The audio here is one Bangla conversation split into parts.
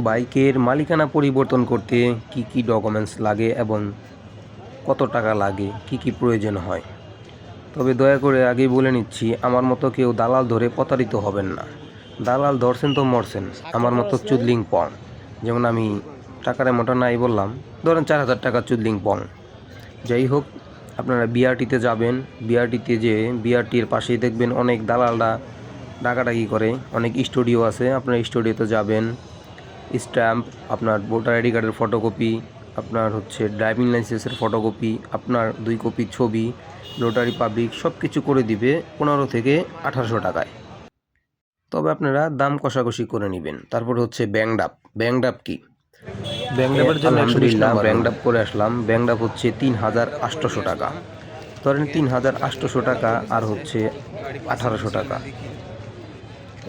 বাইকের মালিকানা পরিবর্তন করতে কি কি ডকুমেন্টস লাগে এবং কত টাকা লাগে, কি কি প্রয়োজন হয়। তবে দয়া করে আগেই বলে নিচ্ছি, আমার মতো কেউ দালাল ধরে প্রতারিত হবেন না। দালাল ধরছেন তো মরছেন, আমার মতো চুদলিং পং। যেমন আমি টাকার মোটা নাই বললাম, ধরেন 4,000 টাকা চুদলিং পং। যাই হোক, আপনারা বিআরটিতে যাবেন। বিআরটিতে যে বিআরটির পাশেই দেখবেন অনেক দালালরা ডাকাডাকি করে, অনেক স্টুডিও আছে। আপনার স্টুডিওতে যাবেন, স্ট্যাম্প, আপনার ভোটার আইডি কার্ডের ফটোকপি, আপনার ড্রাইভিং লাইসেন্সের ফটোকপি, আপনার 2 কপি ছবি, নোটারি পাবলিক সব কিছু করে দিবে 15 থেকে 1800 টাকায়। তবে আপনারা দাম কষাকষি করে নেবেন। তারপর ব্যাংক ডাপ কি? ব্যাংক ডাপের জন্য আলহামদুলিল্লাহ ব্যাংক ডাপ করে আসলাম। ব্যাংক ডাপ 3800 টাকা। ধরেন 3800 টাকা আর 1800 টাকা,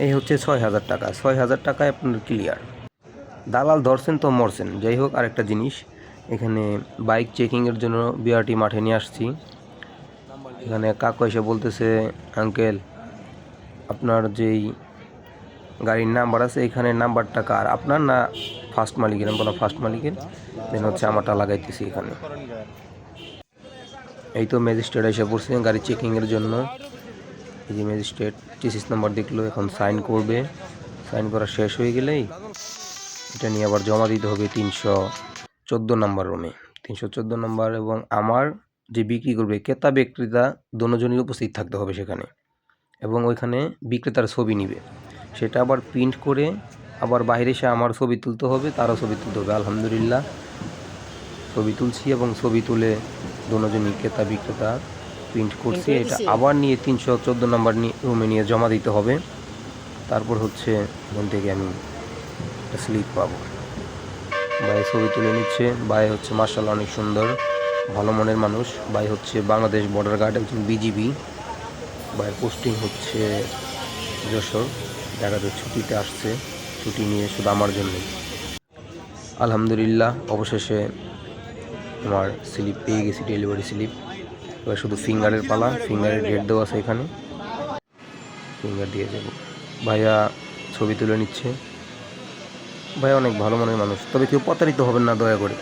এই 6000 টাকা। 6000 টাকায় আপনার ক্লিয়ার। দালাল ধরছেন তো মরছেন। যাই হোক, আরেকটা জিনিস, এখানে বাইক চেকিংয়ের জন্য বিআরটি মাঠে নিয়ে আসছি। এখানে কাকু এসে বলতেছে, আঙ্কেল আপনার যেই গাড়ির নাম্বার আছে এখানে নাম্বারটা কার, আপনার না ফার্স্ট মালিকের? আমি বললাম ফার্স্ট মালিকের। দেন আমারটা লাগাইতেছি এখানে। এই তো ম্যাজিস্ট্রেট এসে পড়ছে গাড়ি চেকিংয়ের জন্য। এই যে ম্যাজিস্ট্রেট টিসিস নাম্বার দেখলো, এখন সাইন করবে। সাইন করা শেষ হয়ে গেলেই এটা নিয়ে আবার জমা দিতে হবে 314 নম্বর রুমে। 314 নম্বর। এবং আমার যে বিক্রি করবে, ক্রেতা বিক্রেতা দুজনই উপস্থিত থাকতে হবে সেখানে। এবং ওইখানে বিক্রেতার ছবি নিবে, সেটা আবার প্রিন্ট করে আবার বাইরে এসে আমার ছবি তুলতে হবে, তারও ছবি তুলতে হবে। আলহামদুলিল্লাহ ছবি তুলছি এবং ছবি তুলে দুজনই ক্রেতা বিক্রেতা প্রিন্ট করছি। এটা আবার নিয়ে 314 নম্বর রুমে নিয়ে জমা দিতে হবে। তারপর ওখান থেকে আমি একটা স্লিপ পাবো। ভাই ছবি তুলে নিচ্ছে। ভাই মার্শাল্লাহ অনেক সুন্দর, ভালো মনের মানুষ। ভাই বাংলাদেশ বর্ডার গার্ড, একজন বিজিবি। ভাইয়ের পোস্টিং যশোর। দেখা যাচ্ছে ছুটিতে আসছে, ছুটি নিয়ে শুধু আমার জন্যই। আলহামদুলিল্লাহ অবশেষে আমার স্লিপ পেয়ে গেছি, ডেলিভারি স্লিপ। এবার শুধু ফিঙ্গারের পালা। ফিঙ্গারের ডেট দেওয়া আছে এখানে, ফিঙ্গার দিয়ে যাব। ভাইয়া ছবি তুলে নিচ্ছে। ভাই অনেক ভালো মনের মানুষ, তবে কেউ প্রতারিত হবেন না দয়া করে।